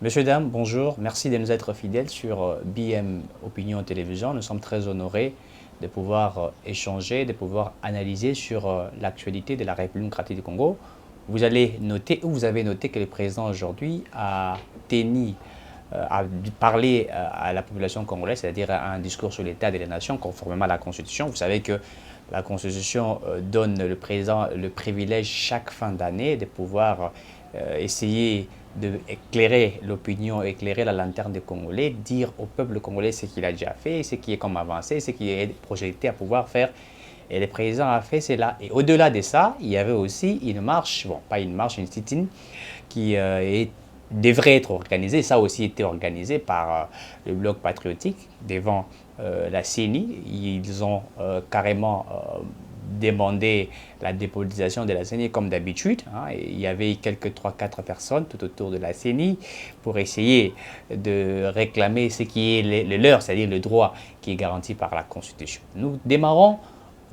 Monsieur, dame, bonjour. Merci de nous être fidèles sur BM Opinion Télévision. Nous sommes très honorés de pouvoir échanger, de pouvoir analyser sur l'actualité de la République démocratique du Congo. Vous allez noter, ou vous avez noté que le président aujourd'hui a a parlé à la population congolaise, c'est-à-dire un discours sur l'état de la nation conformément à la Constitution. Vous savez que la Constitution donne le président le privilège chaque fin d'année de pouvoir essayer d'éclairer l'opinion, éclairer la lanterne des Congolais, dire au peuple congolais ce qu'il a déjà fait, ce qui est comme avancé, ce qui est projeté à pouvoir faire. Et le président a fait cela. Et au-delà de ça, il y avait aussi une marche, bon, pas une marche, une sit-in, qui devrait être organisée. Ça a aussi été organisé par le Bloc patriotique devant la CENI. Ils ont carrément demandé la dépolitisation de la CENI comme d'habitude. Il y avait quelques 3-4 personnes tout autour de la CENI pour essayer de réclamer ce qui est le leur, c'est-à-dire le droit qui est garanti par la Constitution. Nous démarrons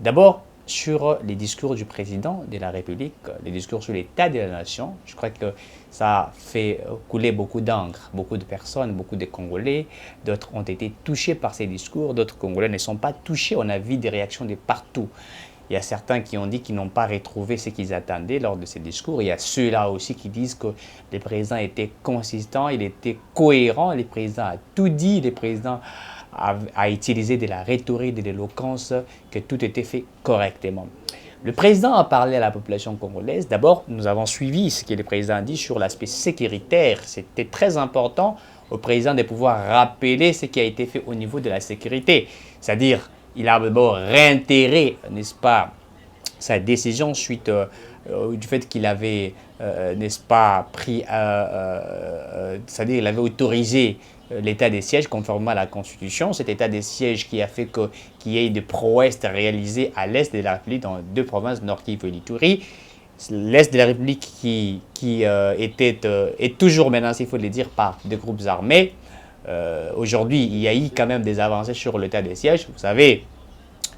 d'abord sur les discours du président de la République, les discours sur l'état de la nation. Je crois que ça a fait couler beaucoup d'encre, beaucoup de personnes, beaucoup de Congolais. D'autres ont été touchés par ces discours, d'autres Congolais ne sont pas touchés. On a vu des réactions de partout. Il y a certains qui ont dit qu'ils n'ont pas retrouvé ce qu'ils attendaient lors de ces discours. Il y a ceux-là aussi qui disent que le président était consistant, il était cohérent, le président a tout dit, le président a utilisé de la rhétorique, de l'éloquence, que tout était fait correctement. Le président a parlé à la population congolaise. D'abord, nous avons suivi ce que le président a dit sur l'aspect sécuritaire. C'était très important au président de pouvoir rappeler ce qui a été fait au niveau de la sécurité. C'est-à-dire, il a d'abord réitéré, n'est-ce pas, sa décision suite du fait qu'il avait, n'est-ce pas, pris, c'est-à-dire il avait autorisé l'état des sièges conformément à la Constitution. Cet état des sièges qui a fait qu'il y ait des prouesses réalisées à l'est de la République dans deux provinces, Nord Kivu et Ituri. L'est de la République qui est toujours menacé, il faut le dire, par des groupes armés. Aujourd'hui, il y a eu quand même des avancées sur l'état des sièges. Vous savez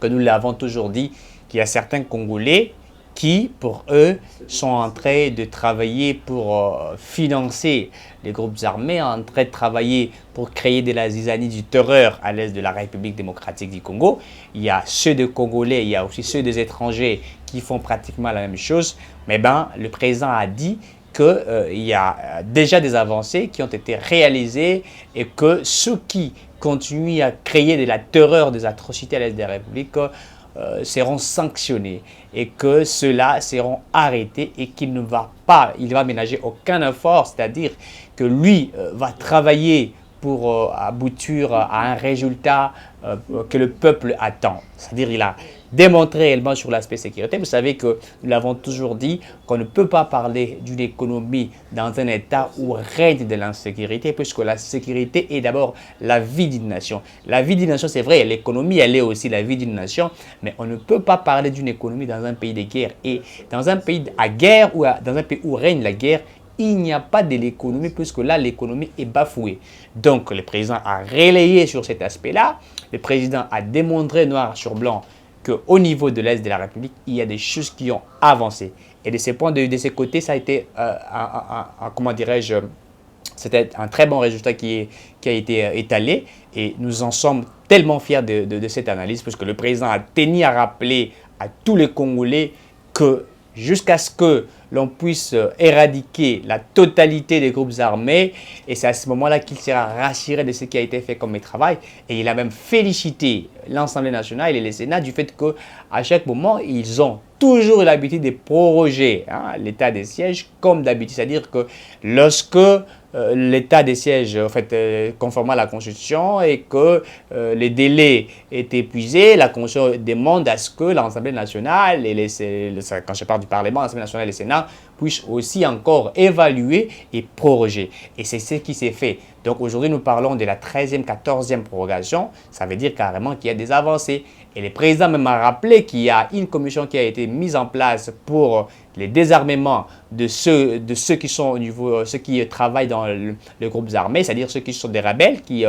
que nous l'avons toujours dit, qu'il y a certains Congolais qui, pour eux, sont en train de travailler pour financer les groupes armés, en train de travailler pour créer de la zizanie du terreur à l'est de la République démocratique du Congo. Il y a ceux des Congolais, il y a aussi ceux des étrangers qui font pratiquement la même chose. Mais le président a dit qu'il y a déjà des avancées qui ont été réalisées et que ceux qui continuent à créer de la terreur, des atrocités à l'est de la République seront sanctionnés et que ceux-là seront arrêtés et qu'il ne va pas, il va ménager aucun effort, c'est-à-dire que lui va travailler pour aboutir à un résultat que le peuple attend. C'est-à-dire qu'il a démontré réellement sur l'aspect sécurité. Vous savez que nous l'avons toujours dit qu'on ne peut pas parler d'une économie dans un état où règne de l'insécurité, puisque la sécurité est d'abord la vie d'une nation. La vie d'une nation, c'est vrai, l'économie, elle est aussi la vie d'une nation, mais on ne peut pas parler d'une économie dans un pays de guerre. Et dans un pays à guerre ou dans un pays où règne la guerre, il n'y a pas de l'économie, puisque là, l'économie est bafouée. Donc, le président a relayé sur cet aspect-là. Le président a démontré noir sur blanc qu'au niveau de l'Est de la République, il y a des choses qui ont avancé. Et de ces points de ces côtés, ça a été, comment dirais-je, c'était un très bon résultat qui a été étalé. Et nous en sommes tellement fiers de cette analyse, parce que le président a tenu à rappeler à tous les Congolais que jusqu'à ce que l'on puisse éradiquer la totalité des groupes armés. Et c'est à ce moment-là qu'il sera rassuré de ce qui a été fait comme travail. Et il a même félicité l'Assemblée nationale et le Sénat du fait qu'à chaque moment, ils ont toujours l'habitude de proroger l'état des sièges comme d'habitude. C'est-à-dire que lorsque l'état des sièges, en fait, conformément à la Constitution, et que les délais est épuisé, la Constitution demande à ce que l'Assemblée nationale, quand je parle du Parlement, l'Assemblée nationale et le Sénat, puissent aussi encore évaluer et proroger. Et c'est ce qui s'est fait. Donc aujourd'hui, nous parlons de la 13e, 14e prorogation. Ça veut dire carrément qu'il y a des avancées. Et le président même a rappelé qu'il y a une commission qui a été mise en place pour les désarmements de ceux qui sont au niveau, ceux qui travaillent dans les groupes armés, c'est-à-dire ceux qui sont des rebelles, qui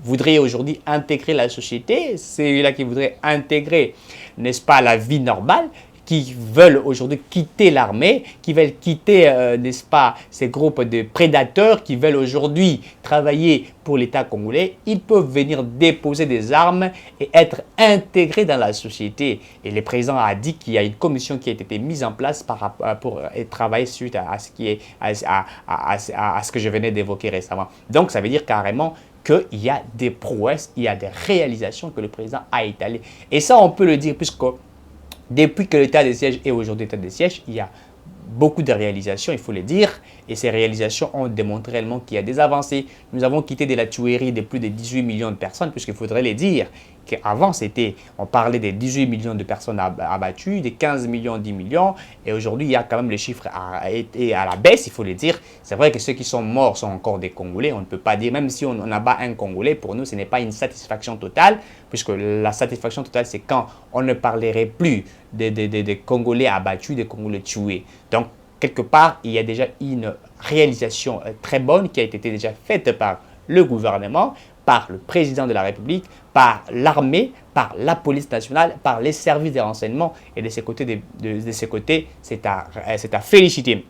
voudraient aujourd'hui intégrer la société, ceux-là qui voudraient intégrer, n'est-ce pas, la vie normale, qui veulent aujourd'hui quitter l'armée, qui veulent quitter, n'est-ce pas, ces groupes de prédateurs qui veulent aujourd'hui travailler pour l'État congolais, ils peuvent venir déposer des armes et être intégrés dans la société. Et le président a dit qu'il y a une commission qui a été mise en place pour travailler suite à ce qui est, à ce que je venais d'évoquer récemment. Donc, ça veut dire carrément qu'il y a des prouesses, il y a des réalisations que le président a étalées. Et ça, on peut le dire puisque depuis que l'état de siège est aujourd'hui l'état de siège, il y a beaucoup de réalisations, il faut le dire, et ces réalisations ont démontré réellement qu'il y a des avancées. Nous avons quitté de la tuerie de plus de 18 millions de personnes, puisqu'il faudrait le dire qu'avant, on parlait des 18 millions de personnes abattues, des 15 millions, 10 millions, et aujourd'hui, il y a quand même le chiffre à la baisse, il faut le dire. C'est vrai que ceux qui sont morts sont encore des Congolais, on ne peut pas dire, même si on abat un Congolais, pour nous, ce n'est pas une satisfaction totale, puisque la satisfaction totale, c'est quand on ne parlerait plus des Congolais abattus, des Congolais tués. Donc, quelque part, il y a déjà une réalisation très bonne qui a été déjà faite par le gouvernement, par le président de la République, par l'armée, par la police nationale, par les services de renseignement. Et de ces côtés, c'est à féliciter.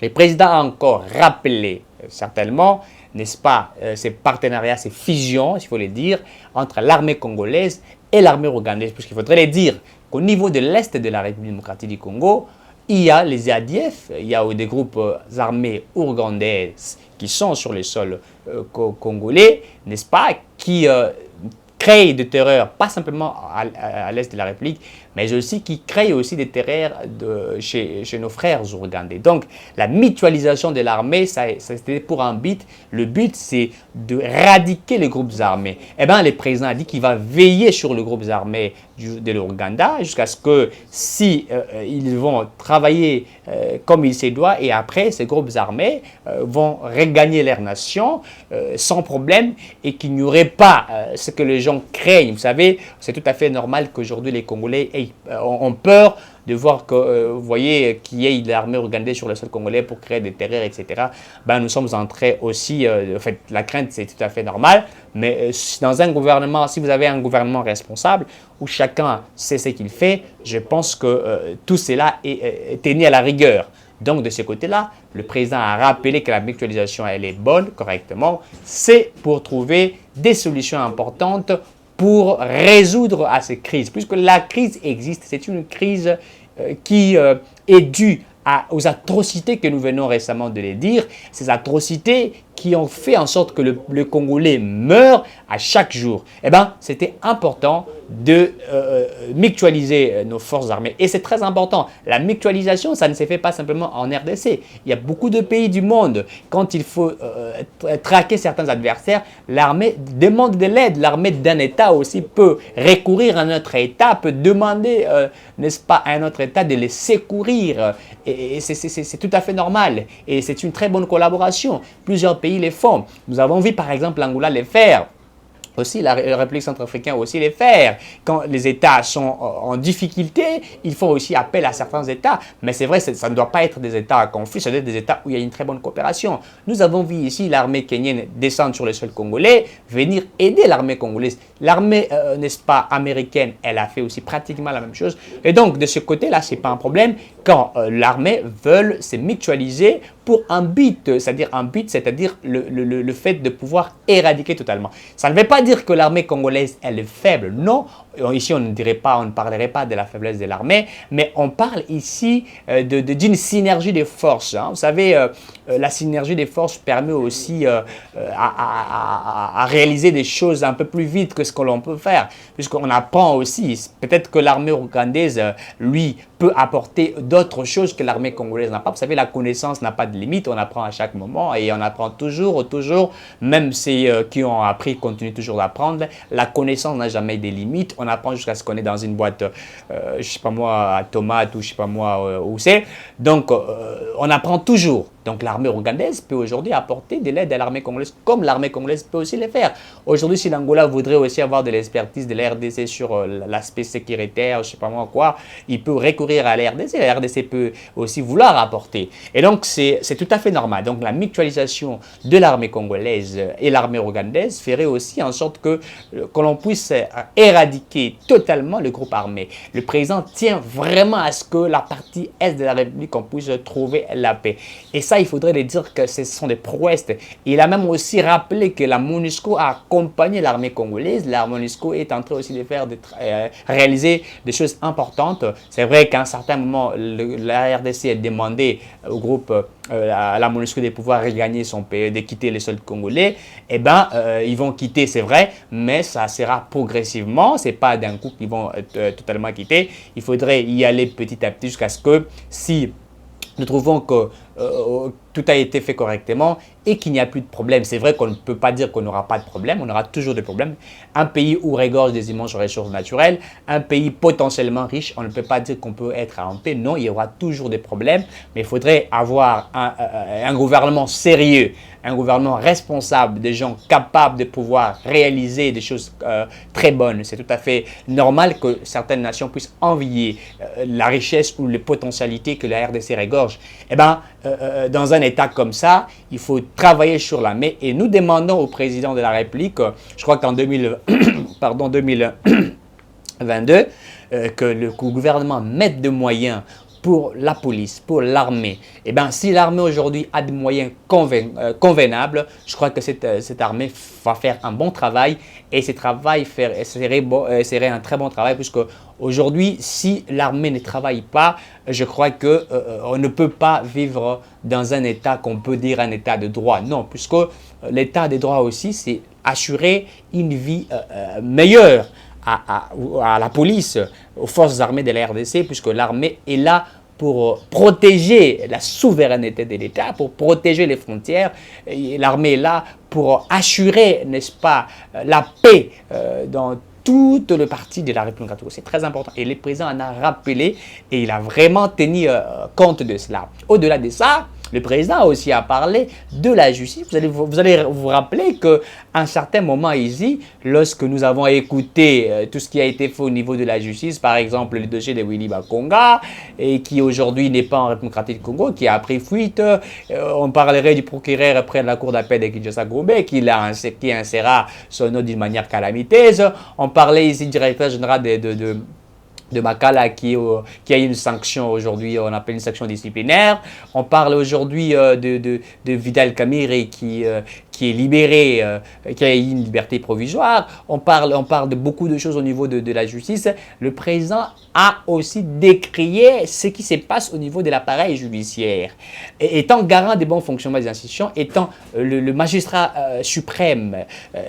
Le président a encore rappelé, certainement, n'est-ce pas, ces partenariats, ces fusions, il faut le dire, entre l'armée congolaise et l'armée ougandaise. Puisqu'il faudrait le dire qu'au niveau de l'Est de la République démocratique du Congo, il y a les ADF, il y a des groupes armés ougandaises qui sont sur le sol congolais, n'est-ce pas, qui créent de terreur, pas simplement à l'Est de la République, mais aussi qui créent aussi des terreurs chez nos frères ougandais. Donc, la mutualisation de l'armée, c'était pour un but. Le but, c'est de éradiquer les groupes armés. Eh bien, le président a dit qu'il va veiller sur les groupes armés de l'Ouganda jusqu'à ce que si ils vont travailler comme il se doit et après, ces groupes armés vont regagner leur nation sans problème et qu'il n'y aurait pas ce que les gens craignent. Vous savez, c'est tout à fait normal qu'aujourd'hui les Congolais ont peur de voir que, vous voyez, qu'il y ait l'armée ougandaise sur le sol congolais pour créer des terreurs, etc. Ben, nous sommes entrés aussi, en fait, la crainte, c'est tout à fait normal, mais dans un gouvernement, si vous avez un gouvernement responsable, où chacun sait ce qu'il fait, je pense que tout cela est tenu à la rigueur. Donc, de ce côté-là, le président a rappelé que la mutualisation, elle est bonne, correctement, c'est pour trouver des solutions importantes pour résoudre à ces crises. Puisque la crise existe, c'est une crise qui est due aux atrocités que nous venons récemment de les dire, ces atrocités qui ont fait en sorte que le Congolais meurt à chaque jour. Eh bien, c'était important de mutualiser nos forces armées. Et c'est très important. La mutualisation, ça ne se fait pas simplement en RDC. Il y a beaucoup de pays du monde. Quand il faut traquer certains adversaires, l'armée demande de l'aide. L'armée d'un État aussi peut recourir à un autre État, peut demander, n'est-ce pas, à un autre État de les secourir. Et c'est tout à fait normal. Et c'est une très bonne collaboration. Plusieurs pays les font. Nous avons vu par exemple l'Angola les faire. Aussi, la République centrafricaine aussi les faire. Quand les États sont en difficulté, ils font aussi appel à certains États. Mais c'est vrai, ça ne doit pas être des États à conflit, ça doit être des États où il y a une très bonne coopération. Nous avons vu ici l'armée kenyenne descendre sur le sol congolais, venir aider l'armée congolaise. L'armée, n'est-ce pas, américaine, elle a fait aussi pratiquement la même chose. Et donc, de ce côté-là, ce n'est pas un problème quand l'armée veut se mutualiser pour un but, c'est-à-dire le fait de pouvoir éradiquer totalement. Ça ne veut pas dire que l'armée congolaise elle est faible, non. Ici on ne parlerait pas de la faiblesse de l'armée, mais on parle ici d'une synergie des forces. Hein. Vous savez, la synergie des forces permet aussi à réaliser des choses un peu plus vite que ce que l'on peut faire, puisqu'on apprend aussi, peut-être que l'armée ougandaise, lui, peut apporter d'autres choses que l'armée congolaise n'a pas. Vous savez, la connaissance n'a pas de limite, on apprend à chaque moment et on apprend toujours, même ceux qui ont appris continuent toujours d'apprendre. La connaissance n'a jamais des limites, on apprend jusqu'à ce qu'on est dans une boîte, je ne sais pas moi, à tomates ou je ne sais pas moi où c'est. Donc, on apprend toujours. Donc l'armée ougandaise peut aujourd'hui apporter de l'aide à l'armée congolaise, comme l'armée congolaise peut aussi le faire. Aujourd'hui, si l'Angola voudrait aussi avoir de l'expertise de la RDC sur l'aspect sécuritaire, je ne sais pas moi quoi, il peut recourir à la RDC. La RDC peut aussi vouloir apporter. Et donc c'est tout à fait normal. Donc la mutualisation de l'armée congolaise et l'armée ougandaise ferait aussi en sorte que l'on puisse éradiquer totalement le groupe armé. Le président tient vraiment à ce que la partie est de la République, on puisse trouver la paix. Et ça, il faudrait le dire que ce sont des prouesses. Il a même aussi rappelé que la MONUSCO a accompagné l'armée congolaise. La MONUSCO est en train aussi de faire réaliser des choses importantes. C'est vrai qu'à un certain moment, la RDC a demandé au groupe, à la MONUSCO de pouvoir regagner son pays, de quitter les sols congolais. Eh bien, ils vont quitter, c'est vrai, mais ça sera progressivement. Ce n'est pas d'un coup qu'ils vont totalement quitter. Il faudrait y aller petit à petit jusqu'à ce que si nous trouvons que tout a été fait correctement et qu'il n'y a plus de problème. C'est vrai qu'on ne peut pas dire qu'on n'aura pas de problème, on aura toujours des problèmes. Un pays où regorge des immenses ressources naturelles, un pays potentiellement riche, on ne peut pas dire qu'on peut être en paix. Non, il y aura toujours des problèmes, mais il faudrait avoir un gouvernement sérieux, un gouvernement responsable, des gens capables de pouvoir réaliser des choses très bonnes. C'est tout à fait normal que certaines nations puissent envier la richesse ou les potentialités que la RDC regorge. Eh bien, dans un État comme ça, il faut travailler sur la main et nous demandons au président de la République, je crois qu'en 2022, que le gouvernement mette des moyens pour la police, pour l'armée. Eh bien, si l'armée aujourd'hui a des moyens convenables, je crois que cette armée va faire un bon travail et ce travail serait un très bon travail puisque aujourd'hui, si l'armée ne travaille pas, je crois qu'on ne peut pas vivre dans un État qu'on peut dire un État de droit. Non, puisque l'État de droit aussi, c'est assurer une vie meilleure à la police, aux forces armées de la RDC, puisque l'armée est là pour protéger la souveraineté de l'État, pour protéger les frontières. L'armée est là pour assurer, n'est-ce pas, la paix dans toute le parti de la République du Congo. C'est très important. Et le président en a rappelé et il a vraiment tenu compte de cela. Au-delà de ça, le président aussi a parlé de la justice. Vous allez vous rappeler qu'à un certain moment ici, lorsque nous avons écouté tout ce qui a été fait au niveau de la justice, par exemple le dossier de Willy Bakonga, et qui aujourd'hui n'est pas en République démocratique du Congo, qui a pris fuite, on parlerait du procureur près de la cour d'appel de Kinshasa-Gombe, qui insérera son nom d'une manière calamiteuse. On parlait ici du directeur général de Makala qui a eu une sanction aujourd'hui, on appelle une sanction disciplinaire. On parle aujourd'hui de Vidal Kamere qui est libéré, qui a eu une liberté provisoire. On parle de beaucoup de choses au niveau de la justice. Le président a aussi décrié ce qui se passe au niveau de l'appareil judiciaire. Et étant garant des bons fonctionnements des institutions, étant le magistrat suprême,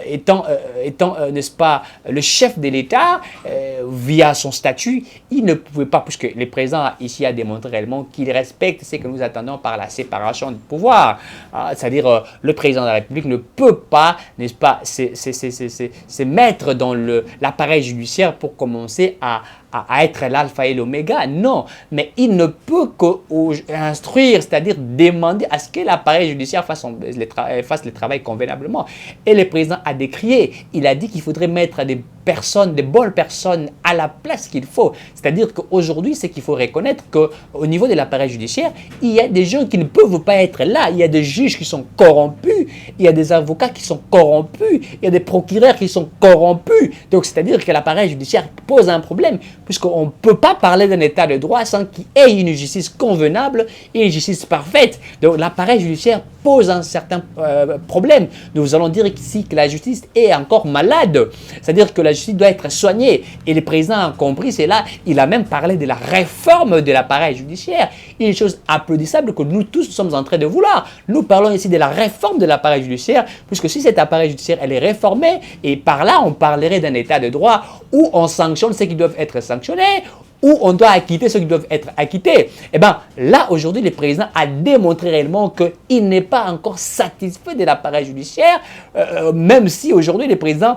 étant n'est-ce pas, le chef de l'État, via son statut, il ne pouvait pas, puisque le président ici a démontré réellement qu'il respecte ce que nous attendons par la séparation du pouvoir. C'est-à-dire, le président de la République ne peut pas, n'est-ce pas, se mettre dans l'appareil judiciaire pour commencer à être l'alpha et l'oméga. Non, mais il ne peut qu'instruire, c'est-à-dire demander à ce que l'appareil judiciaire fasse le travail convenablement. Et le président a décrié, il a dit qu'il faudrait mettre des bonnes personnes à la place qu'il faut. C'est-à-dire qu'aujourd'hui, c'est qu'il faut reconnaître qu'au niveau de l'appareil judiciaire, il y a des gens qui ne peuvent pas être là. Il y a des juges qui sont corrompus, il y a des avocats qui sont corrompus, il y a des procureurs qui sont corrompus. Donc, c'est-à-dire que l'appareil judiciaire pose un problème, puisqu'on ne peut pas parler d'un état de droit sans qu'il y ait une justice convenable et une justice parfaite. Donc, l'appareil judiciaire pose un certain problème. Nous allons dire ici que la justice est encore malade. C'est-à-dire que la justice doit être soignée. Et le président a compris cela. Il a même parlé de la réforme de l'appareil judiciaire. Une chose applaudissable que nous tous sommes en train de vouloir. Nous parlons ici de la réforme de l'appareil judiciaire, puisque si cet appareil judiciaire elle est réformé, et par là on parlerait d'un état de droit où on sanctionne ceux qui doivent être sanctionnés, où on doit acquitter ceux qui doivent être acquittés. Eh bien, là, aujourd'hui, le président a démontré réellement qu'il n'est pas encore satisfait de l'appareil judiciaire, même si aujourd'hui, le président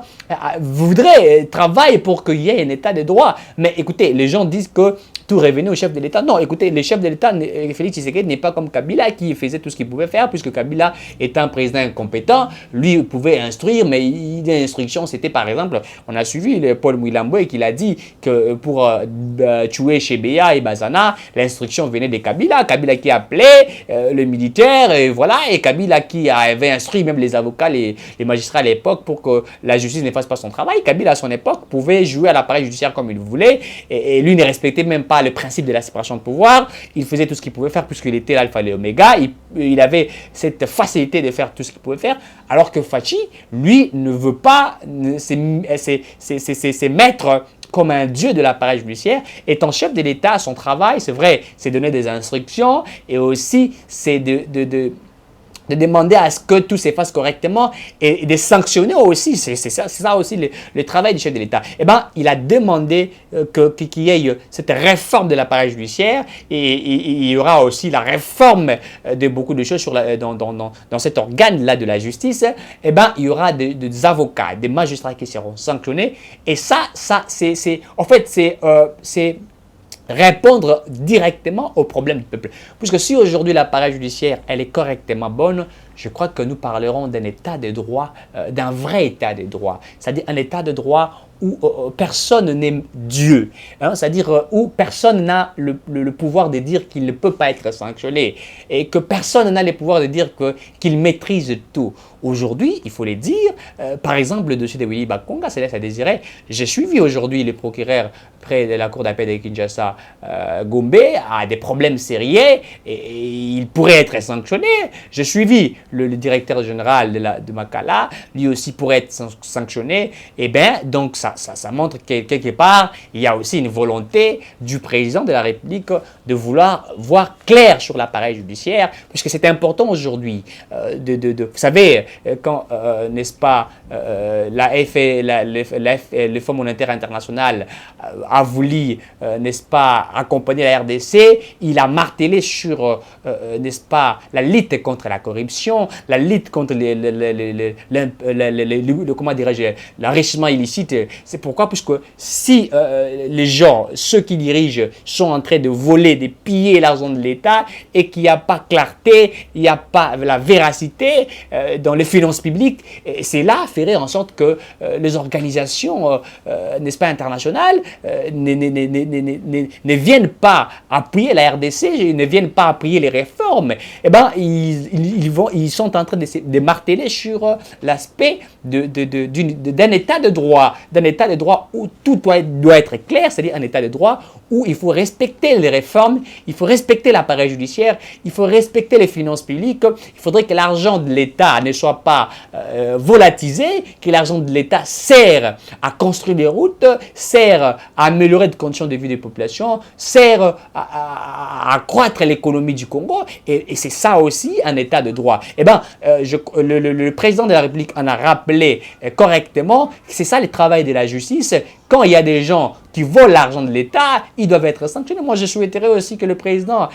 travaille pour qu'il y ait un état de droit. Mais écoutez, les gens disent que tout revenait au chef de l'État. Non, écoutez, le chef de l'État, Félix Tshisekedi, n'est pas comme Kabila qui faisait tout ce qu'il pouvait faire, puisque Kabila est un président incompétent. Lui pouvait instruire, mais l'instruction, c'était par exemple, on a suivi Paul Mouilamboué qui l'a dit que pour tuer Chebeya et Bazana, l'instruction venait de Kabila. Kabila qui appelait le militaire, et voilà, et Kabila qui avait instruit même les avocats, les magistrats à l'époque pour que la justice ne fasse pas son travail. Kabila, à son époque, pouvait jouer à l'appareil judiciaire comme il voulait, et lui ne respectait même pas le principe de la séparation de pouvoir. Il faisait tout ce qu'il pouvait faire puisqu'il était l'alpha et l'oméga. Il avait cette facilité de faire tout ce qu'il pouvait faire, alors que Fachi, lui, ne veut pas se mettre comme un dieu de l'appareil judiciaire. Étant chef de l'État, son travail, c'est vrai, c'est donner des instructions, et aussi c'est de demander à ce que tout se fasse correctement et de sanctionner aussi. C'est ça aussi le travail du chef de l'État. Eh bien, il a demandé qu'il y ait cette réforme de l'appareil judiciaire, et il y aura aussi la réforme de beaucoup de choses dans cet organe-là de la justice. Eh bien, il y aura des avocats, des magistrats qui seront sanctionnés. Et ça c'est en fait, c'est répondre directement aux problèmes du peuple. Puisque si aujourd'hui l'appareil judiciaire elle est correctement bonne, je crois que nous parlerons d'un état de droit, d'un vrai état de droit. C'est-à-dire un état de droit où personne n'est Dieu, hein, c'est-à-dire où personne n'a le pouvoir de dire qu'il ne peut pas être sanctionné, et que personne n'a le pouvoir de dire qu'il maîtrise tout. Aujourd'hui, il faut le dire, par exemple, le dossier de Willy Bakonga, c'est là ça désirait. J'ai suivi aujourd'hui le procureur près de la cour d'appel de Kinshasa, Gombe, a des problèmes sérieux et il pourrait être sanctionné. J'ai suivi le directeur général de Makala, lui aussi pourrait être sanctionné. Et bien, donc ça montre que quelque part, il y a aussi une volonté du président de la République de vouloir voir clair sur l'appareil judiciaire, puisque c'est important aujourd'hui. Vous savez, quand, n'est-ce pas, le Fonds monétaire international a voulu, n'est-ce pas, accompagner la RDC, il a martelé sur, n'est-ce pas, la lutte contre la corruption, la lutte contre comment dirais-je, l'enrichissement illicite. C'est pourquoi, puisque si les gens, ceux qui dirigent, sont en train de voler, de piller l'argent de l'État, et qu'il n'y a pas clarté, il n'y a pas la véracité dans les finances publiques, cela ferait en sorte que les organisations, n'est-ce pas, internationales, ne viennent pas appuyer la RDC, ne viennent pas appuyer les réformes. Eh bien, ils sont en train de marteler sur l'aspect d'un état de droit, où tout doit être clair, c'est-à-dire un état de droit où il faut respecter les réformes, il faut respecter l'appareil judiciaire, il faut respecter les finances publiques. Il faudrait que l'argent de l'État ne soit pas volatilisé, que l'argent de l'État sert à construire des routes, sert à améliorer les conditions de vie des populations, sert à accroître l'économie du Congo, et c'est ça aussi un état de droit. Eh bien, le président de la République en a rappelé correctement que c'est ça le travail de la justice. Quand il y a des gens qui volent l'argent de l'État, ils doivent être sanctionnés. Moi, je souhaiterais aussi que le président,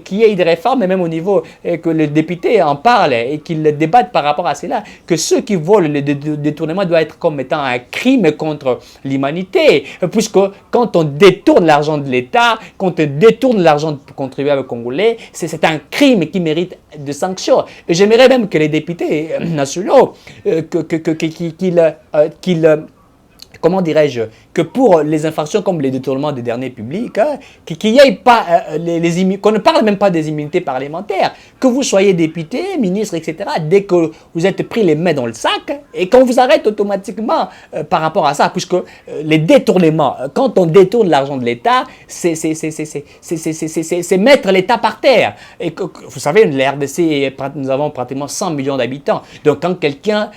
qu'il y ait des réformes, et même au niveau, que le député en parle et qu'il débatte par rapport à cela, que ceux qui volent le détournement doivent être comme étant un crime contre l'humanité. Puisque quand on détourne l'argent de l'État, quand on détourne l'argent du contribuable congolais, c'est un crime qui mérite de sanctions. Et j'aimerais même que les députés nationaux, comment dirais-je, que pour les infractions comme les détournements des derniers publics, hein, qu'il n'y ait pas qu'on ne parle même pas des immunités parlementaires, que vous soyez député, ministre, etc., dès que vous êtes pris les mains dans le sac, et qu'on vous arrête automatiquement par rapport à ça, puisque les détournements, quand on détourne l'argent de l'État, c'est mettre l'État par terre. Et vous savez, la RDC, nous avons pratiquement 100 millions d'habitants. Donc quand quelqu'un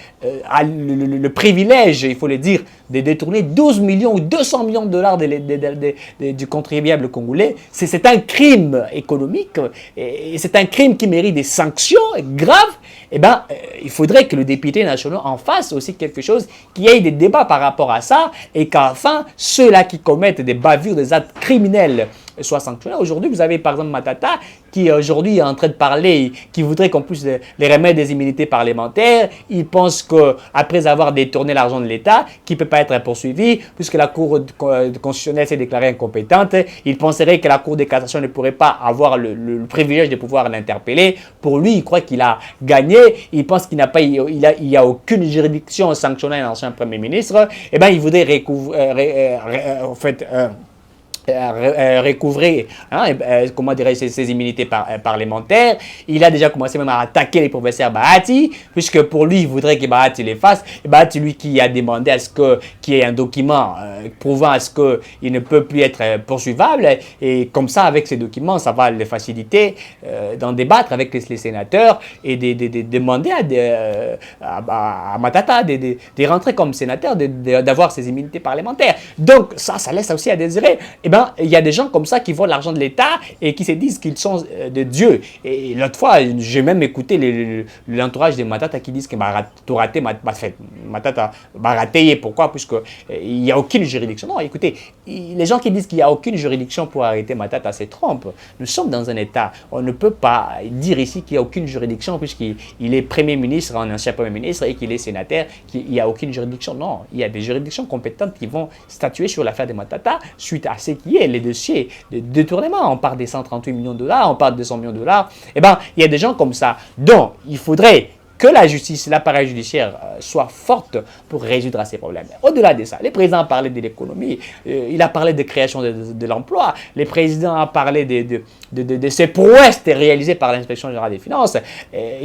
a le privilège, il faut le dire, de détourner 12 millions ou 200 millions de dollars du contribuable congolais, c'est un crime économique, et c'est un crime qui mérite des sanctions graves. Eh bien, il faudrait que le député national en fasse aussi quelque chose, qu'il y ait des débats par rapport à ça, et qu'enfin, ceux-là qui commettent des bavures, des actes criminels soit sanctionné. Aujourd'hui, vous avez par exemple Matata qui aujourd'hui est en train de parler, qui voudrait qu'on puisse les remettre des immunités parlementaires. Il pense qu'après avoir détourné l'argent de l'État, qu'il ne peut pas être poursuivi puisque la Cour constitutionnelle s'est déclarée incompétente. Il penserait que la Cour de cassation ne pourrait pas avoir le privilège de pouvoir l'interpeller. Pour lui, il croit qu'il a gagné. Il pense qu'il n'y a aucune juridiction sanctionnant un ancien Premier ministre. Eh bien, il voudrait recouvrer comment dirais-je, ses immunités parlementaires. Il a déjà commencé même à attaquer les professeurs Bahati, puisque pour lui, il voudrait que Bahati les fasse. Et Bahati, lui, qui a demandé à ce qu'il y ait un document prouvant à ce qu'il ne peut plus être poursuivable. Et comme ça, avec ces documents, ça va le faciliter d'en débattre avec les sénateurs et de demander à Matata de rentrer comme sénateur, d'avoir ses immunités parlementaires. Donc, ça laisse aussi à désirer. Il y a des gens comme ça qui volent l'argent de l'État et qui se disent qu'ils sont de Dieu. Et l'autre fois, j'ai même écouté l'entourage de Matata qui disent que Matata va rater. Pourquoi? Puisqu'il n'y a aucune juridiction. Non, écoutez, les gens qui disent qu'il n'y a aucune juridiction pour arrêter Matata se trompent. Nous sommes dans un État. On ne peut pas dire ici qu'il n'y a aucune juridiction puisqu'il est Premier ministre, un ancien Premier ministre et qu'il est sénateur, qu'il n'y a aucune juridiction. Non, il y a des juridictions compétentes qui vont statuer sur l'affaire de Matata suite à ce qui est les dossiers de détournement. On parle des 138 millions de dollars, on parle de 200 millions de dollars. Il y a des gens comme ça. Donc, il faudrait que la justice, l'appareil judiciaire soit forte pour résoudre à ces problèmes. Au-delà de ça, le président a parlé de l'économie, il a parlé de création de l'emploi, le président a parlé de ces prouesses réalisées par l'inspection générale des finances,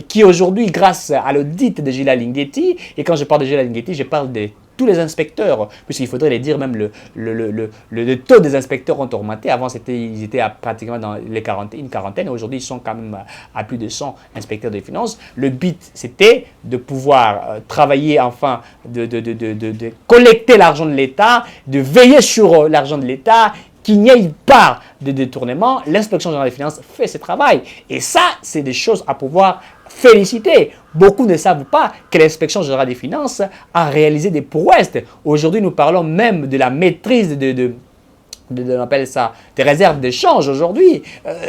qui aujourd'hui, grâce à l'audit de Gilles Linghetti, et quand je parle de Gilles Linghetti, je parle de tous les inspecteurs, puisqu'il faudrait les dire, même le taux des inspecteurs ont augmenté. Avant, ils étaient pratiquement dans une quarantaine, et aujourd'hui, ils sont quand même à plus de 100 inspecteurs des finances. Le but, c'était de pouvoir travailler, enfin, de collecter l'argent de l'État, de veiller sur l'argent de l'État, qu'il n'y ait pas de détournement. L'inspection générale des finances fait ce travail. Et ça, c'est des choses à pouvoir féliciter. Beaucoup ne savent pas que l'inspection générale des finances a réalisé des prouesses. Aujourd'hui, nous parlons même de la maîtrise on appelle ça des réserves d'échange aujourd'hui.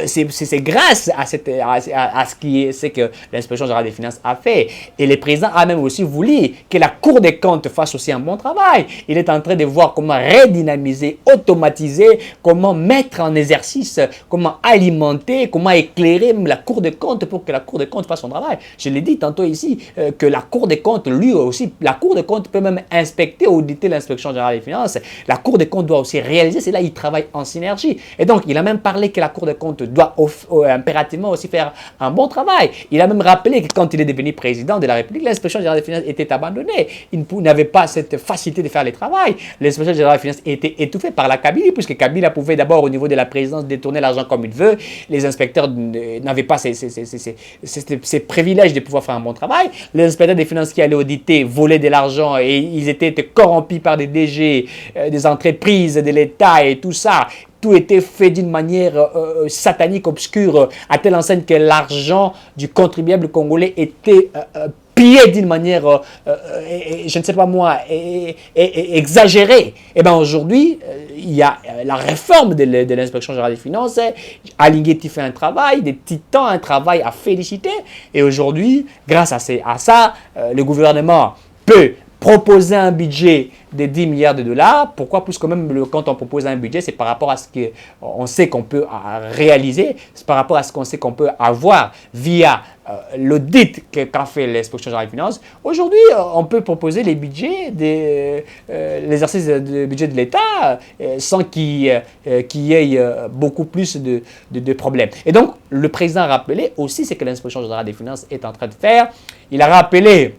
C'est grâce à ce que l'inspection générale des finances a fait. Et le président a même aussi voulu que la Cour des comptes fasse aussi un bon travail. Il est en train de voir comment redynamiser, automatiser, comment mettre en exercice, comment alimenter, comment éclairer la Cour des comptes pour que la Cour des comptes fasse son travail. Je l'ai dit tantôt ici, que la Cour des comptes, lui aussi, la Cour des comptes peut même inspecter, auditer l'inspection générale des finances. La Cour des comptes doit aussi réaliser, c'est là il travaille en synergie. Et donc, il a même parlé que la Cour des comptes doit impérativement aussi faire un bon travail. Il a même rappelé que quand il est devenu président de la République, l'inspection générale des finances était abandonnée. Il n'avait pas cette facilité de faire le travail. L'inspection générale des finances était étouffée par la Kabylie, puisque Kabila pouvait d'abord, au niveau de la présidence, détourner l'argent comme il veut. Les inspecteurs n'avaient pas ces privilèges de pouvoir faire un bon travail. Les inspecteurs des finances qui allaient auditer volaient de l'argent et ils étaient corrompus par des DG, des entreprises de l'État et tout ça. Tout était fait d'une manière satanique, obscure, à telle enseigne que l'argent du contribuable congolais était pillé d'une manière, je ne sais pas moi, exagérée. Et bien aujourd'hui, il y a la réforme de l'inspection générale des finances. Linghetti fait un travail, des titans, un travail à féliciter. Et aujourd'hui, grâce à ça, le gouvernement peut proposer un budget de 10 milliards de dollars. Pourquoi? Puisque même quand on propose un budget, c'est par rapport à ce qu'on sait qu'on peut réaliser, c'est par rapport à ce qu'on sait qu'on peut avoir via l'audit qu'a fait l'inspection générale des finances. Aujourd'hui, on peut proposer les budgets, l'exercice du budget de l'État sans qu'il y ait beaucoup plus de problèmes. Et donc, le président a rappelé aussi ce que l'inspection générale des finances est en train de faire. Il a rappelé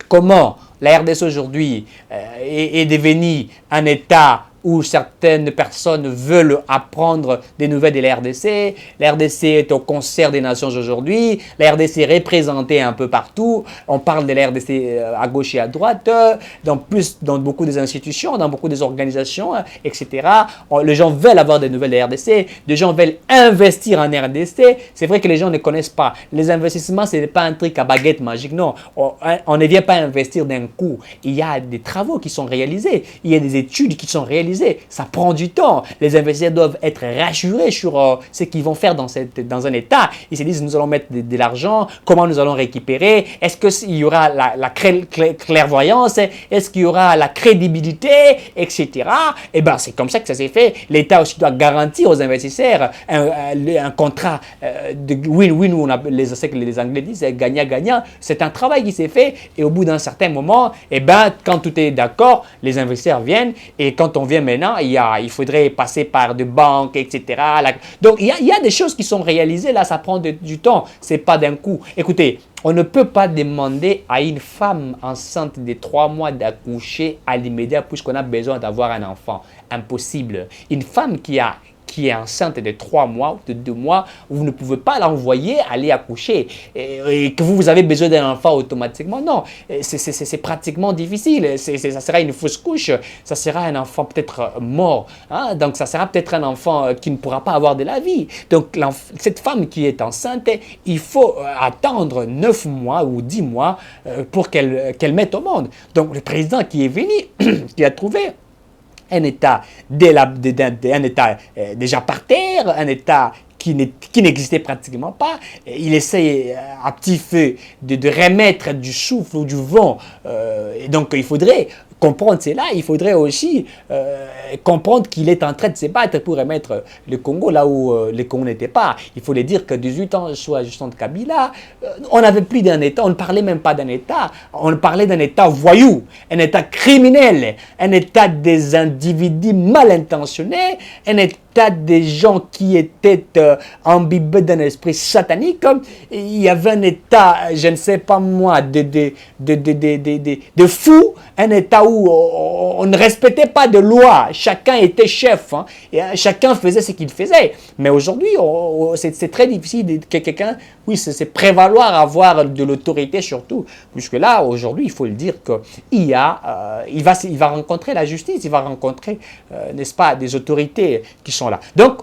comment la RDC aujourd'hui est devenue un État où certaines personnes veulent apprendre des nouvelles de la RDC. La RDC est au concert des nations aujourd'hui. La RDC est représentée un peu partout. On parle de la RDC à gauche et à droite, dans beaucoup des institutions, dans beaucoup des organisations, etc. Les gens veulent avoir des nouvelles de la RDC. Les gens veulent investir en RDC. C'est vrai que les gens ne connaissent pas. Les investissements, ce n'est pas un truc à baguette magique. Non, on ne vient pas investir d'un coup. Il y a des travaux qui sont réalisés. Il y a des études qui sont réalisées réaliser. Ça prend du temps. Les investisseurs doivent être rassurés sur ce qu'ils vont faire dans un État. Ils se disent, nous allons mettre de l'argent, comment nous allons récupérer, est-ce qu'il y aura la clairvoyance, est-ce qu'il y aura la crédibilité, etc. Et bien, c'est comme ça que ça s'est fait. L'État aussi doit garantir aux investisseurs un contrat de win-win, où les Anglais disent gagnant-gagnant. C'est un travail qui s'est fait et au bout d'un certain moment, et ben, quand tout est d'accord, les investisseurs viennent et quand on vient maintenant, il faudrait passer par des banques, etc. Donc, il y a des choses qui sont réalisées là, ça prend du temps, c'est pas d'un coup. Écoutez, on ne peut pas demander à une femme enceinte de 3 mois d'accoucher à l'immédiat puisqu'on a besoin d'avoir un enfant. Impossible. Une femme qui est enceinte de 3 mois ou de 2 mois, vous ne pouvez pas l'envoyer aller accoucher et que vous avez besoin d'un enfant automatiquement. Non, c'est pratiquement difficile. Ça sera une fausse couche, ça sera un enfant peut-être mort. Hein? Donc, ça sera peut-être un enfant qui ne pourra pas avoir de la vie. Donc, cette femme qui est enceinte, il faut attendre 9 mois ou 10 mois pour qu'elle mette au monde. Donc, le président qui est venu, qui a trouvé un État, un État déjà par terre, un État qui n'existait pratiquement pas. Il essaie à petit feu de remettre du souffle ou du vent. Et donc, il faudrait comprendre cela. Il faudrait aussi comprendre qu'il est en train de se battre pour remettre le Congo là où le Congo n'était pas. Il faut le dire que 18 ans sous la gestion de Kabila, on n'avait plus d'un État, on ne parlait même pas d'un État, on parlait d'un État voyou, un État criminel, un État des individus mal intentionnés, un État des gens qui étaient imbibés d'un esprit satanique. Il y avait un État, je ne sais pas moi, de fous, un État où on ne respectait pas de loi, chacun était chef, hein, et chacun faisait ce qu'il faisait. Mais aujourd'hui, c'est très difficile que quelqu'un c'est prévaloir avoir de l'autorité surtout, puisque là, aujourd'hui, il faut le dire qu'il va rencontrer la justice, il va rencontrer, n'est-ce pas, des autorités qui sont là. Donc,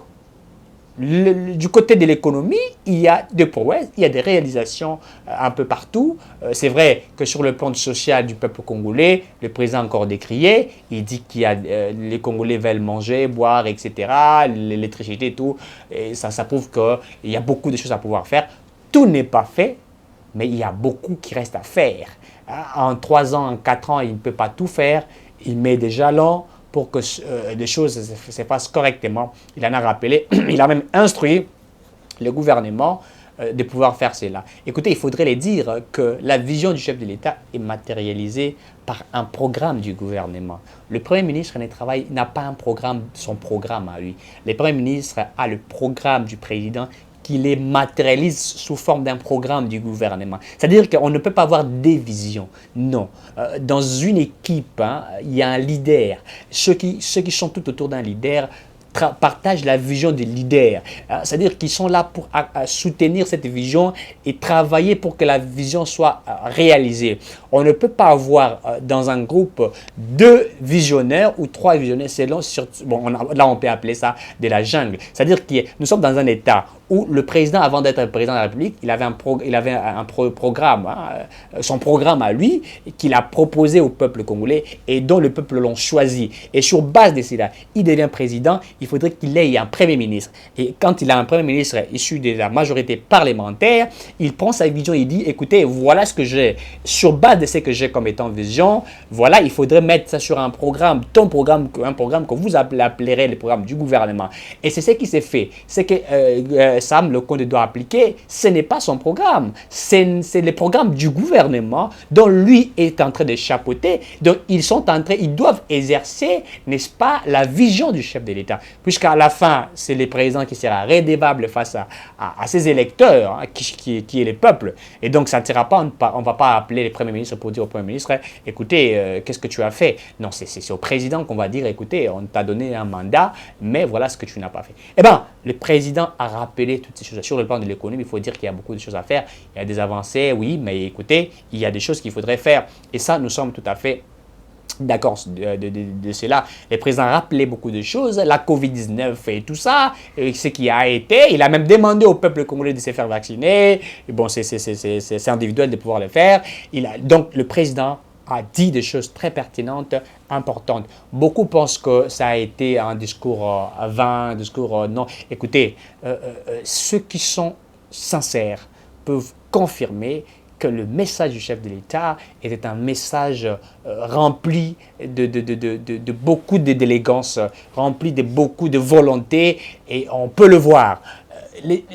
du côté de l'économie, il y a des prouesses, il y a des réalisations un peu partout. C'est vrai que sur le plan social du peuple congolais, le président a encore décrié, il dit qu'il y a les Congolais veulent manger, boire, etc., l'électricité et tout, et ça prouve qu'il y a beaucoup de choses à pouvoir faire. Tout n'est pas fait, mais il y a beaucoup qui reste à faire. En 3 ans, en 4 ans, il ne peut pas tout faire, il met des jalons pour que les choses se passent correctement. Il en a rappelé, il a même instruit le gouvernement de pouvoir faire cela. Écoutez, il faudrait les dire que la vision du chef de l'État est matérialisée par un programme du gouvernement. Le Premier ministre n'a pas son programme à lui. Le Premier ministre a le programme du président qui les matérialise sous forme d'un programme du gouvernement. C'est-à-dire qu'on ne peut pas avoir des visions. Non. Dans une équipe, il y a un leader. Ceux qui sont tout autour d'un leader partagent la vision du leader. C'est-à-dire qu'ils sont là pour soutenir cette vision et travailler pour que la vision soit réalisée. On ne peut pas avoir dans un groupe 2 visionnaires ou 3 visionnaires selon, là on peut appeler ça de la jungle. C'est-à-dire que nous sommes dans un État où le président, avant d'être président de la République, il avait un programme, son programme à lui, qu'il a proposé au peuple congolais et dont le peuple l'ont choisi. Et sur base de cela, il devient président, il faudrait qu'il ait un Premier ministre. Et quand il a un Premier ministre issu de la majorité parlementaire, il prend sa vision, il dit, écoutez, voilà ce que j'ai. Sur base de ce que j'ai comme étant vision, voilà, il faudrait mettre ça sur un programme, un programme que vous appellerez le programme du gouvernement. Et c'est ce qui s'est fait. C'est que Sam Lokonde doit appliquer, ce n'est pas son programme, c'est le programme du gouvernement dont lui est en train de chapeauter. Donc ils doivent exercer, n'est-ce pas, la vision du chef de l'État. Puisqu'à la fin, c'est le président qui sera redevable face à ses électeurs, qui est le peuple. Et donc ça ne sera pas, on ne va pas appeler le Premier ministre pour dire au Premier ministre, écoutez, qu'est-ce que tu as fait? Non, c'est au président qu'on va dire, écoutez, on t'a donné un mandat, mais voilà ce que tu n'as pas fait. Eh bien, le président a rappelé toutes ces choses. Sur le plan de l'économie, il faut dire qu'il y a beaucoup de choses à faire. Il y a des avancées, oui, mais écoutez, il y a des choses qu'il faudrait faire. Et ça, nous sommes tout à fait d'accord de cela. Le président a rappelé beaucoup de choses, la COVID-19 et tout ça, et ce qui a été. Il a même demandé au peuple congolais de se faire vacciner. Et bon, c'est individuel de pouvoir le faire. Donc, le président a dit des choses très pertinentes, importantes. Beaucoup pensent que ça a été un discours vain, un discours non. Écoutez, ceux qui sont sincères peuvent confirmer que le message du chef de l'État était un message rempli de beaucoup d'élégance, rempli de beaucoup de volonté, et on peut le voir.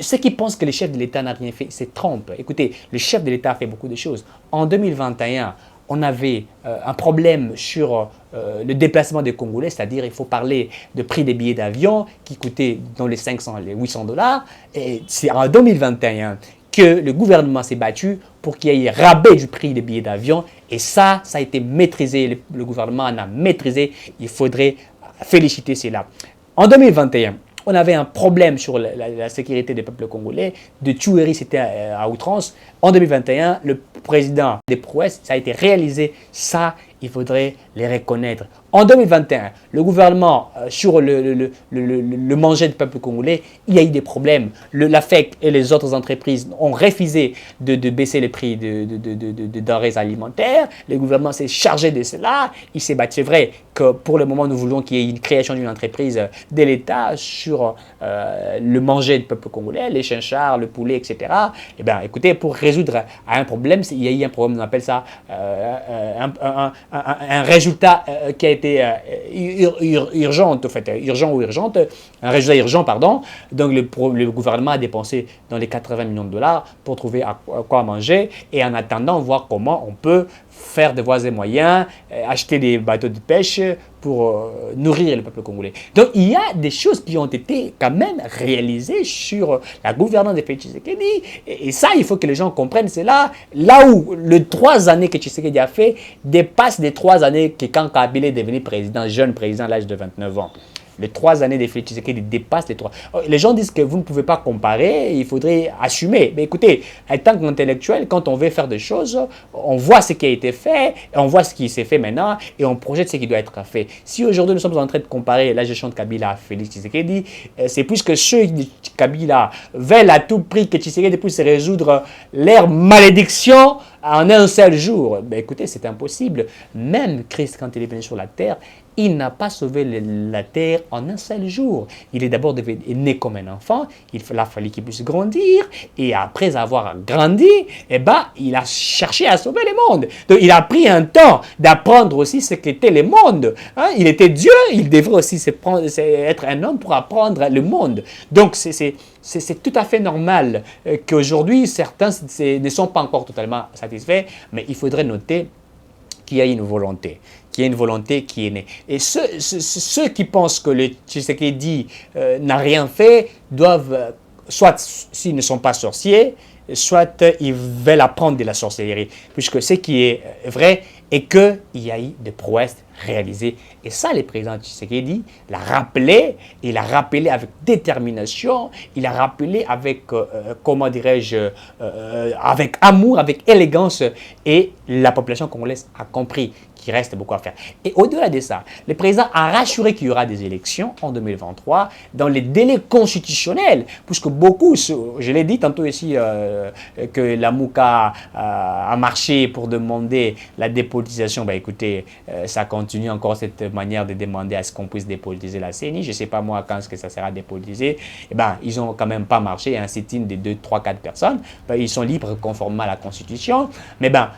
Ceux qui pensent que le chef de l'État n'a rien fait, se trompent. Écoutez, le chef de l'État a fait beaucoup de choses. En 2021, on avait un problème sur le déplacement des Congolais, c'est-à-dire il faut parler de prix des billets d'avion qui coûtaient dans les 500, les 800 $. Et c'est en 2021 que le gouvernement s'est battu pour qu'il y ait rabais du prix des billets d'avion. Et ça a été maîtrisé. Le gouvernement en a maîtrisé. Il faudrait féliciter cela. En 2021, on avait un problème sur la sécurité des peuples congolais, de tueries, c'était à outrance. En 2021, le président des prouesses, ça a été réalisé. Ça, il faudrait les reconnaître. En 2021, le gouvernement, sur le manger du peuple congolais, il y a eu des problèmes. La FEC et les autres entreprises ont refusé de baisser les prix de denrées alimentaires. Le gouvernement s'est chargé de cela. Il s'est battu. C'est vrai que pour le moment, nous voulons qu'il y ait une création d'une entreprise de l'État sur le manger du peuple congolais, les chinchards, le poulet, etc. Eh bien, écoutez, pour résoudre un problème, il y a eu un problème, on appelle ça un résultat qui a été urgent, en fait, urgent ou urgente, un résultat urgent, pardon. Donc, le gouvernement a dépensé dans les 80 millions de dollars pour trouver à quoi manger, et en attendant, voir comment on peut faire de voies et moyens, acheter des bateaux de pêche pour nourrir le peuple congolais. Donc, il y a des choses qui ont été quand même réalisées sur la gouvernance de Félix Tshisekedi. Et ça, il faut que les gens comprennent. C'est là où les 3 années que Tshisekedi a fait dépassent les 3 années que quand Kabila est devenu président, jeune président à l'âge de 29 ans. Les 3 années de Félix Tshisekedi dépassent les 3. Les gens disent que vous ne pouvez pas comparer, il faudrait assumer. Mais écoutez, en tant qu'intellectuel, quand on veut faire des choses, on voit ce qui a été fait, on voit ce qui s'est fait maintenant, et on projette ce qui doit être fait. Si aujourd'hui nous sommes en train de comparer la gestion de Kabila à Félix Tshisekedi, c'est puisque ceux de Kabila veulent à tout prix que Tshisekedi puisse résoudre leur malédiction en un seul jour. Ben écoutez, c'est impossible. Même Christ, quand il est venu sur la terre, il n'a pas sauvé la terre en un seul jour. Il est d'abord né comme un enfant, il a fallu qu'il puisse grandir, et après avoir grandi, eh ben, il a cherché à sauver le monde. Donc il a pris un temps d'apprendre aussi ce qu'était le monde. Hein? Il était Dieu, il devrait aussi être un homme pour apprendre le monde. Donc c'est tout à fait normal qu'aujourd'hui, certains ne sont pas encore totalement satisfaits, mais il faudrait noter qu'il y a une volonté, qui est née. Et ceux qui pensent que le Tshisekedi n'a rien fait doivent, soit s'ils ne sont pas sorciers, soit ils veulent apprendre de la sorcellerie, puisque ce qui est vrai est qu'il y a eu des prouesses réalisées. Et ça, le président Tshisekedi l'a rappelé, il l'a rappelé avec détermination, il l'a rappelé avec, comment dirais-je, avec amour, avec élégance, et la population congolaise a compris qu'il reste beaucoup à faire. Et au-delà de ça, le président a rassuré qu'il y aura des élections en 2023 dans les délais constitutionnels, puisque beaucoup, je l'ai dit tantôt ici, que la MOUCA a marché pour demander la dépolitisation. Ben écoutez, ça continue encore cette manière de demander à ce qu'on puisse dépolitiser la CENI. Je ne sais pas moi quand est-ce que ça sera dépolitisé. Eh ben, ils n'ont quand même pas marché. Un sit-in de 2, 3, 4 personnes. Ben, ils sont libres conformément à la Constitution. Mais ben,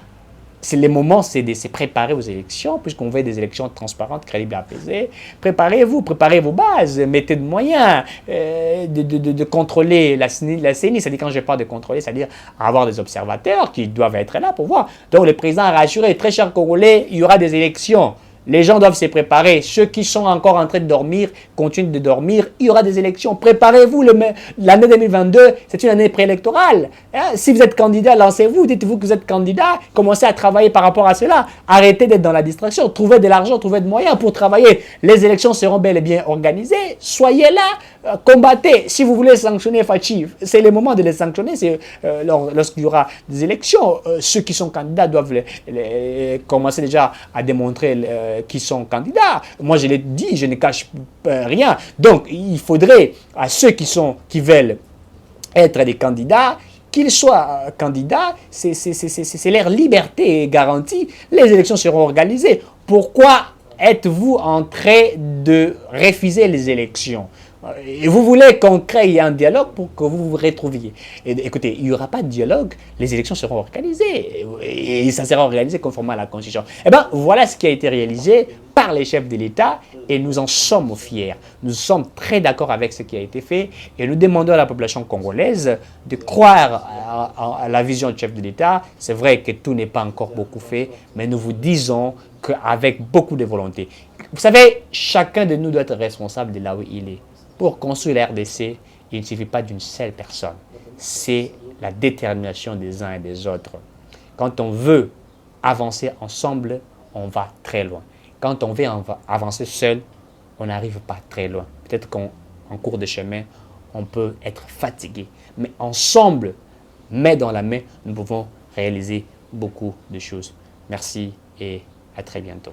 c'est le moment, c'est de se préparer aux élections, puisqu'on veut des élections transparentes, crédibles et apaisées. Préparez-vous, préparez vos bases, mettez de moyens de contrôler la CENI. C'est-à-dire, quand je parle de contrôler, c'est-à-dire avoir des observateurs qui doivent être là pour voir. Donc, le président a rassuré, très chers Congolais, il y aura des élections. Les gens doivent se préparer. Ceux qui sont encore en train de dormir, continuent de dormir. Il y aura des élections. Préparez-vous. L'année 2022, c'est une année préélectorale. Hein? Si vous êtes candidat, lancez-vous. Dites-vous que vous êtes candidat. Commencez à travailler par rapport à cela. Arrêtez d'être dans la distraction. Trouvez de l'argent, trouvez des moyens pour travailler. Les élections seront bel et bien organisées. Soyez là. Combattez. Si vous voulez sanctionner Fachi, c'est le moment de les sanctionner. C'est lorsqu'il y aura des élections. Ceux qui sont candidats doivent commencer déjà à démontrer qui sont candidats. Moi, je l'ai dit, je ne cache rien. Donc, il faudrait à ceux qui veulent être des candidats qu'ils soient candidats, c'est leur liberté garantie. Les élections seront organisées. Pourquoi êtes-vous en train de refuser les élections? Et vous voulez qu'on crée un dialogue pour que vous vous retrouviez. Et, écoutez, il n'y aura pas de dialogue, les élections seront organisées. Et ça sera organisé conformément à la Constitution. Eh bien, voilà ce qui a été réalisé par les chefs de l'État et nous en sommes fiers. Nous sommes très d'accord avec ce qui a été fait et nous demandons à la population congolaise de croire à la vision du chef de l'État. C'est vrai que tout n'est pas encore beaucoup fait, mais nous vous disons qu'avec beaucoup de volonté. Vous savez, chacun de nous doit être responsable de là où il est. Pour construire la RDC, il ne suffit pas d'une seule personne. C'est la détermination des uns et des autres. Quand on veut avancer ensemble, on va très loin. Quand on veut avancer seul, on n'arrive pas très loin. Peut-être qu'en cours de chemin, on peut être fatigué. Mais ensemble, main dans la main, nous pouvons réaliser beaucoup de choses. Merci et à très bientôt.